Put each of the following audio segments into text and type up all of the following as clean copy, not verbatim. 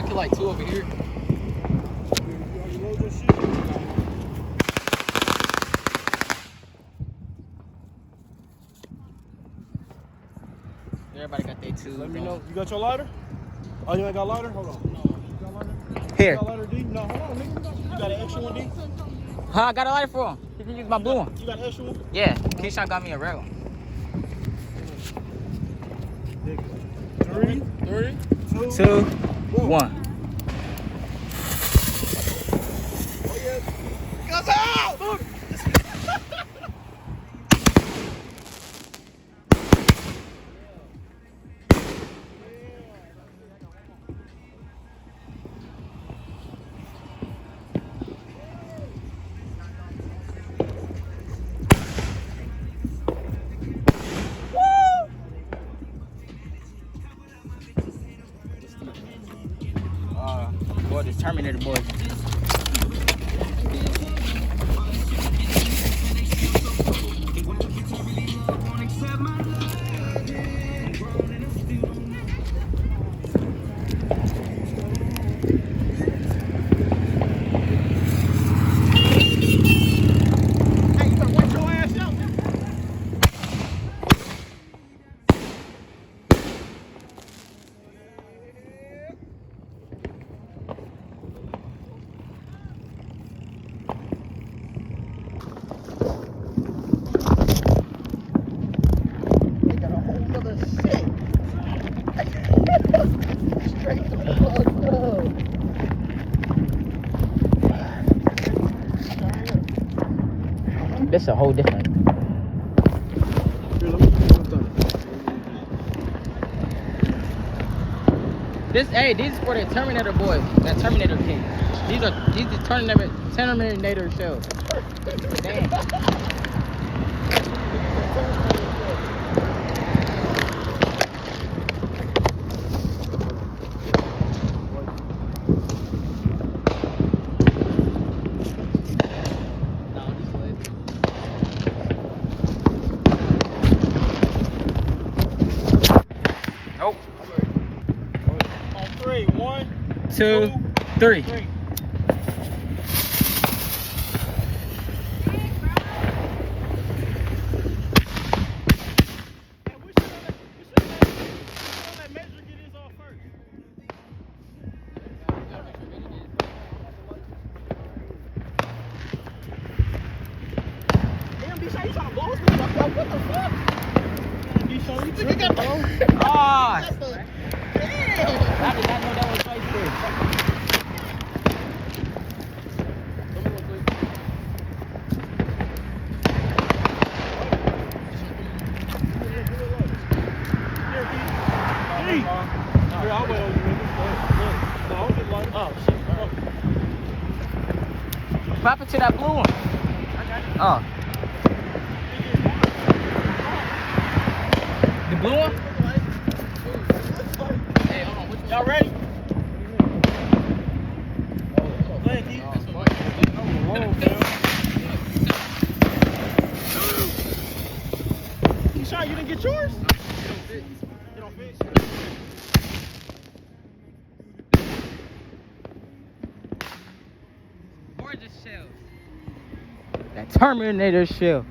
kill like 2 over here. Everybody got their 2. Let me know. You got your lighter? Oh, you ain't got a lighter? Hold on. No. You got a lighter? Here. You got a lighter, D? No, hold on, nigga. You got an extra one, D? Huh, I got a lighter for him. He can use my blue one. You got an extra one? Yeah, Keyshawn got me a red one. 3, 2, 1. Guns out! Look. Boy, this Terminator boy. This a whole different. These is for the Terminator boys. That Terminator King. These are the Terminator shells. Damn. Nope. On 3, 1, 2, 3. Ah! I did not know that was right there. Pop it to that blue one. Oh. The blue one? Hey, hold on. Y'all ready? You sure you didn't get yours? It don't fit. Gorgeous shell. That Terminator shell.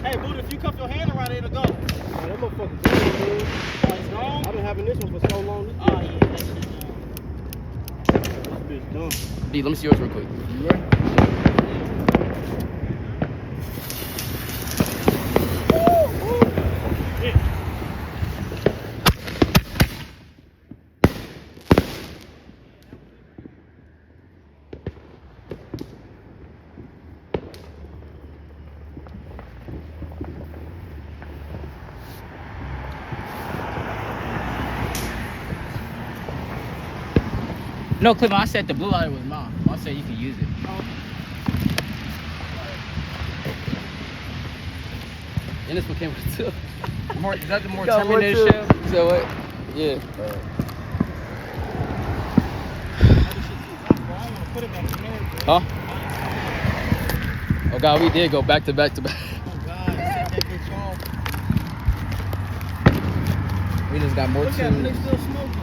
Hey, Buddha, if you cuff your hand around it, it'll go. Man, that motherfucker's good, dude. It's gone? I've been having this one for so long. Oh, yeah, that shit's This bitch dumb. D, let me see yours real quick. You ready? No, Cliff, I said the blue lighter was mine. I said you can use it. And this one came with 2. Is that the more Terminator shell? So what? Yeah. Huh? Oh God, we did go back to back to back. Oh God, set that bitch off. We just got more Look at them, they still smoking.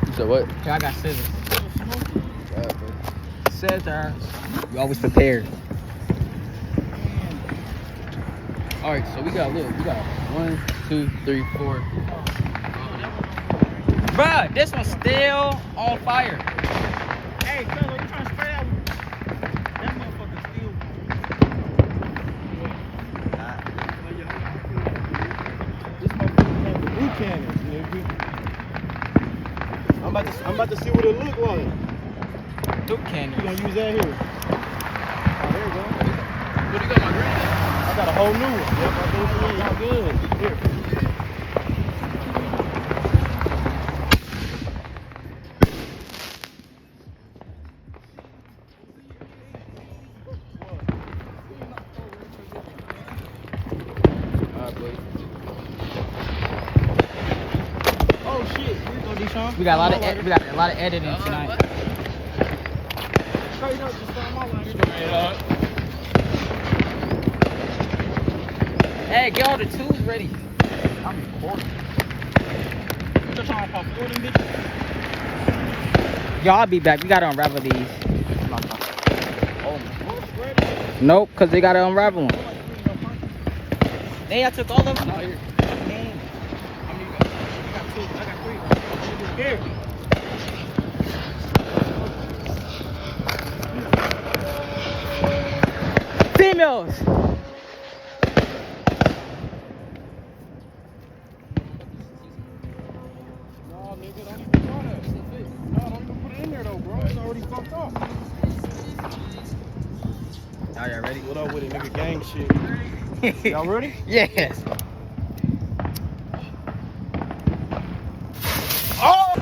You said what? Yeah, I got scissors. Still smoking. Scissors. You always prepared. All right, so we got 1, 2, 3, 4. Bruh, this one's still on fire. Hey, fella, you trying to spray that one? That motherfucker still. This motherfucker had the blue cannons, nigga. I'm about to see what it look like. Duke cannon. You gonna use that here? Oh, there you go. What do you got, my green? I got a whole new one. Yep, I think y'all good. Here. Oh shit! Here you go, Deshaun. We got a lot of editing tonight. Straight up, just throw my lighter. Straight up. Hey, get all the tools ready. I'm recording. You just trying to pop four of them bitches? Yo, I'll be back. We gotta unravel these. Oh, Nope, cause they gotta unravel them. Hey, I took all of them. How many you got? You got 2. I got 3. Here. Females. No, nigga, don't even try that. No, don't even put it in there though, bro. It's already fucked up. Y'all ready? What up with it, nigga? Gang shit. Y'all ready? Yes. Oh!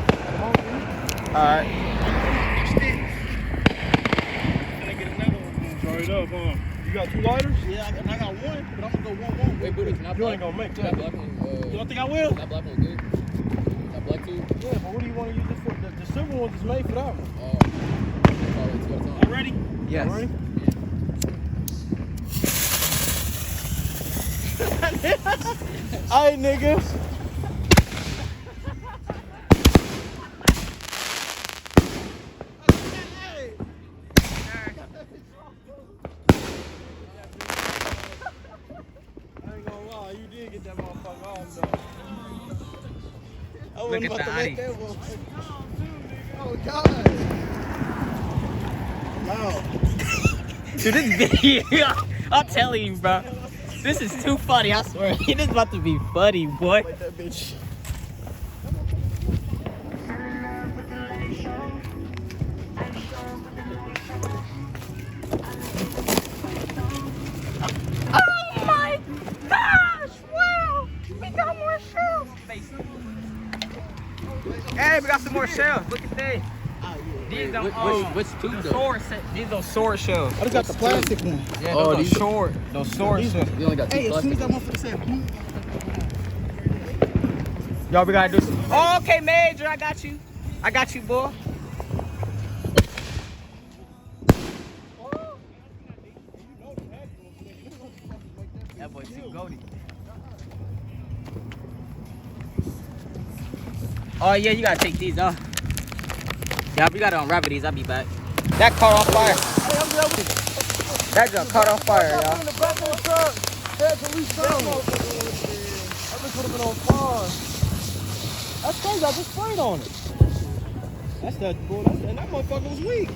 Alright. Straight up, huh? You got 2 lighters? Yeah, I got 1, but I'm gonna go 1. Wait, Buddha, can I You black ain't gonna make can I that. black one? You don't think I will? That black one good? That black too? Yeah, but what do you want to use this for? The silver one is made for that one. Alright, let's go. You ready? Yes. Y'all ready? Alright, nigga. I ain't gonna lie, you did get that motherfucker off though. I Look wasn't at about the to let Audi. that motherfucker. Oh God. Wow. Dude, this video, I'm telling you, bro. This is too funny, I swear. This is about to be funny, boy. Like that bitch. Oh my gosh! Wow! We got more shells! Hey, we got some more shells. Look at that. These are Which two the though? sword set. These are sword shells. I just got the plastic one. Yeah, Oh, those these are sword. Those sword shells. You only got 2 Hey, as soon as plastic. that motherfucker said boom. Y'all, we gotta do some. Oh, okay, Major, I got you. I got you, boy. That boy too goaty. Oh yeah, you gotta take these, huh? Yeah, we gotta unravel these. I'll be back. That caught on fire. Hey, I'm there with you. That just caught on fire, y'all. In the back of the truck. Had to restart. That bitch would have been on fire. That's crazy. I just sprayed on it. That's that boy. And that motherfucker was weak.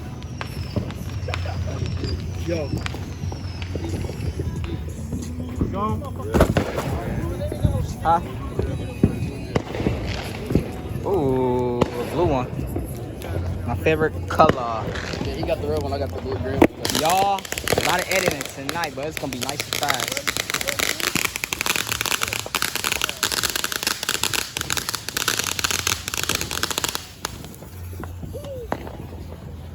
Yo. Gone? Huh? Ooh, blue one. My favorite color. Yeah, he got the red one, I got the blue green. Y'all, a lot of editing tonight, but it's gonna be nice surprise.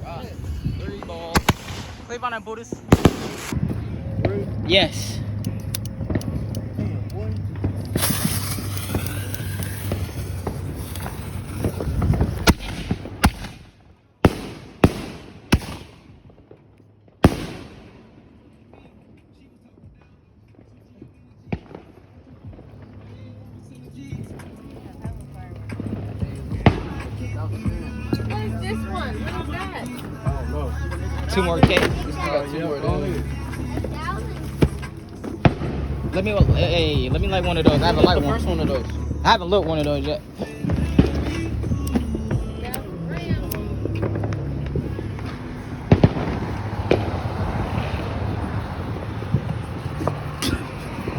Right. 3 balls. Clip on that, Buddhist. Yes. Damn, boy. 2 more K. We still got 2 more days. Let me light one of those. I haven't light The one. first one of those. I haven't lit one of those yet.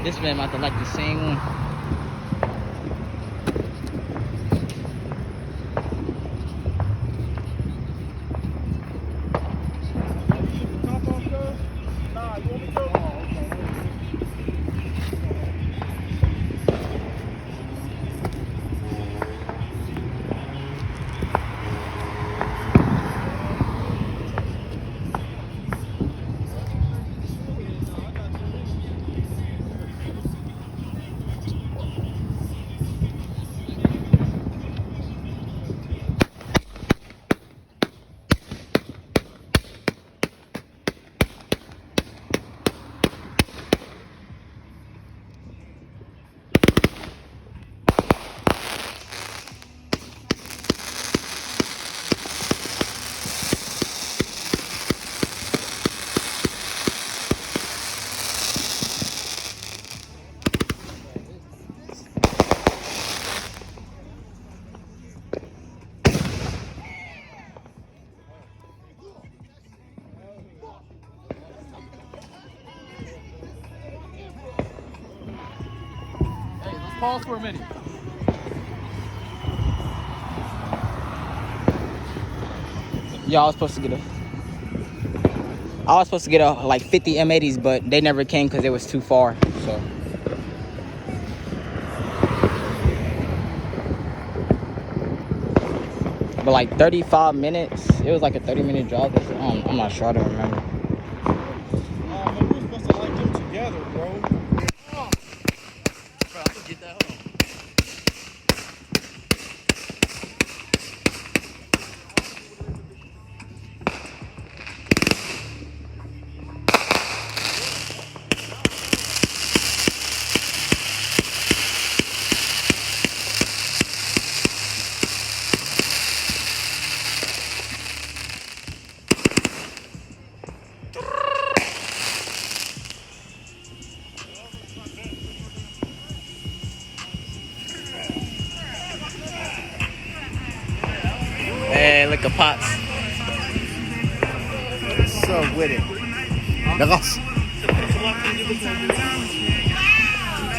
This man about to like the same one. Nah, you want me to? Oh, okay. Hey, let's pause for a minute. Yeah, I was supposed to get a like 50 M80s, but they never came because it was too far. So. But like 35 minutes, it was like a 30-minute drive. I'm not sure. I don't remember. Man, we were supposed to like them together, bro. Bro, I can get that. Hold on. Hey, look at Pops. What's up with it?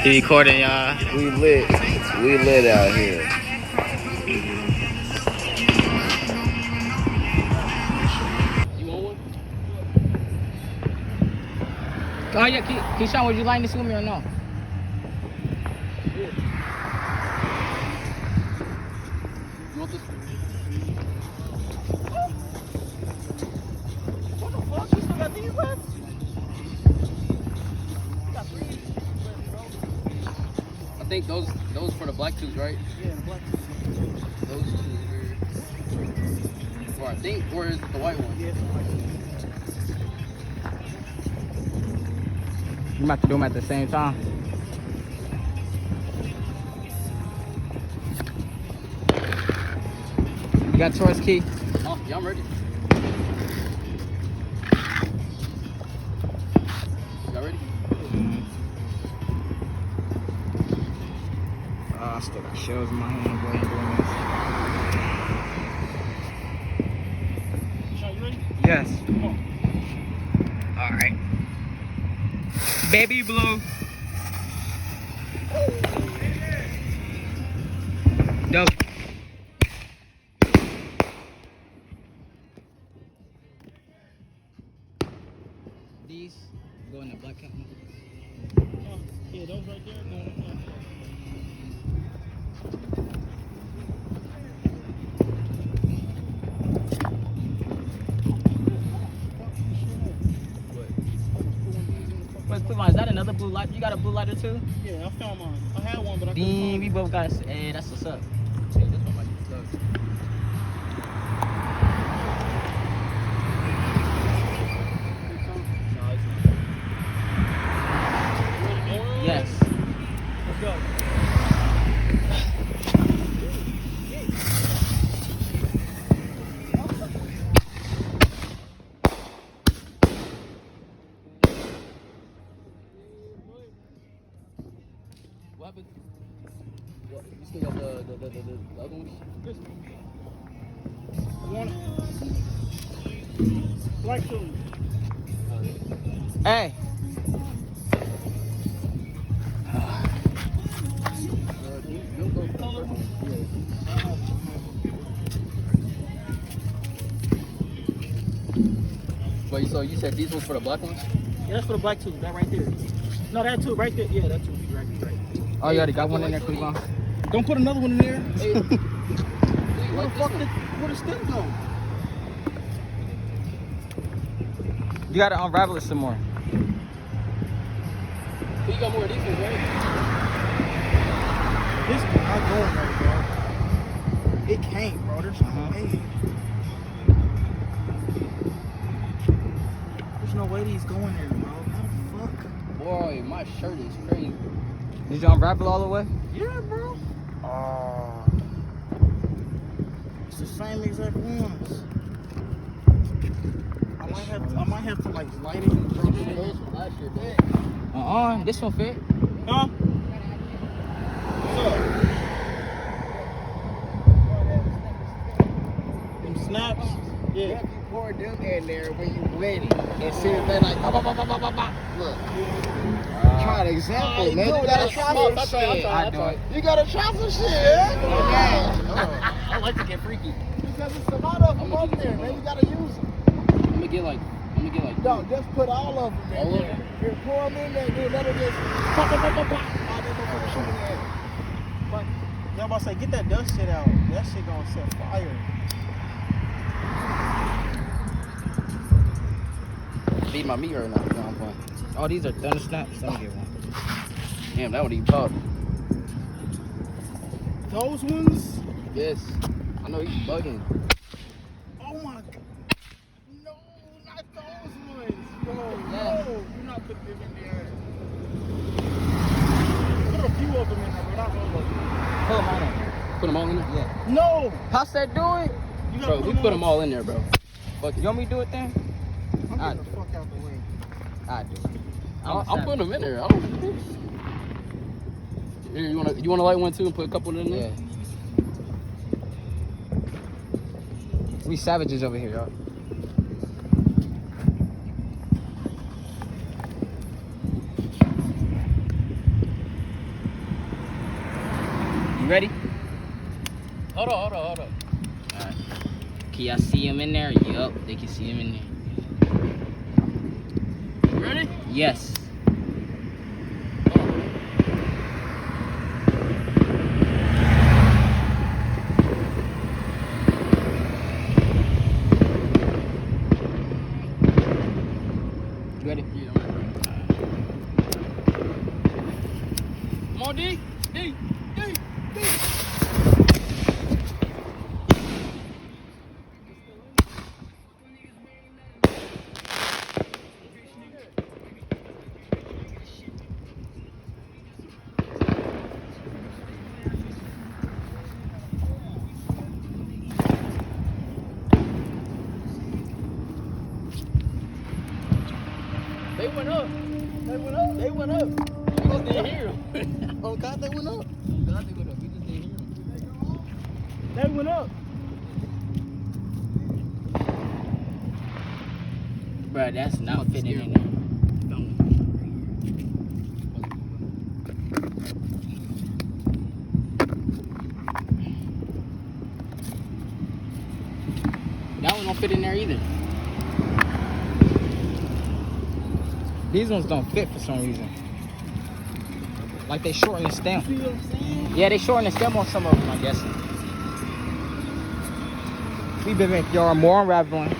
He recording, y'all. We lit. We lit out here. You want one? Oh yeah, Keyshawn, would you like this with me or no? You want this? What the fuck? You still got these left? I think those for the black tubes, right? Yeah, the black. Those two here. Or I think, or is it the white one? Yeah, it's the white. You about to do them at the same time. You got Taurus key? Oh, yeah, I'm ready. Y'all ready? I still got shells in my hand. Go ahead and Sean, you ready? do this. Yes. Come on. All right. Baby blue. Dope. These go in the black cap. Yeah, those right there. No. Is that another blue light? You got a blue lighter too? Yeah, I found mine. I had one, but I couldn't Bean, find we it. both got. Hey, that's what's up. Hey, this one might be stuck. Yes. Let's go. What happened? What? You still got the other ones? This one. Black shoes. Hey. You'll go for the first one. Wait, so you said these ones for the black ones? Yeah, that's for the black tube. That right there. No, that tube right there. Yeah, that tube right there. Oh, you already got one in there, Cleveland? Don't put another one in there. Hey, Where the fuck did where the stem go? You gotta unravel it some more. you got more of these ones, right? This not going right, bro. It can't, bro. There's no way. There's no way these going there, bro. How the fuck? Boy, my shirt is crazy. Did you unravel all the way? Yeah, bro. It's the same exact ones. I might have to like light it and drop it in. Last year, man. This one fit. Huh? What's up? Them snaps? Yeah. You pour them in there when you ready. And see if they like, look. Try an example, man. You gotta try some shit. I do it. You gotta try some shit. I like to get freaky. Because it's a lot of them up there, man. You gotta use them. I'm gonna get like. No, just put all of them in All of there. them? You pour them in there, dude. Let it just pop, pop, pop, pop, pop. All them motherfuckers shooting at it. But y'all about to say, get that dust shit out. That shit gonna set fire. Feed my meat right now. No, I'm fine. Oh, these are thunder snaps. Let me get one. Damn, that would even pop. Those ones? Yes. I know he's bugging. Oh my god. No, not those ones. Bro, Yeah. no. You're not putting them in there. Put a few of them in there, but not all of them. Pull them all in. Put them all in there? Yeah. No. How's that do it? You gotta Bro, we put them all in there, bro. Fuck You want me to do it then? I'm I getting the fuck out the way. I do it. I'm putting them in there. I don't. Here, you wanna light one too and put a couple in there? Yeah. We savages over here, y'all. You ready? Hold on. Alright. Can y'all see him in there? Yup, they can see him in there. You ready? Yes. You ready? Yeah, I'm ready. Come on, D. They went up. They went up. We just didn't hear them. Oh god, they went up. God, they went up. We just didn't hear them. They went up. Bruh, that's not fitting in there. That one don't fit in there either. These ones don't fit for some reason. Like they shorten the stem. See what I'm saying? Yeah, they shorten the stem on some of them, I guess. We've been making y'all more unraveling.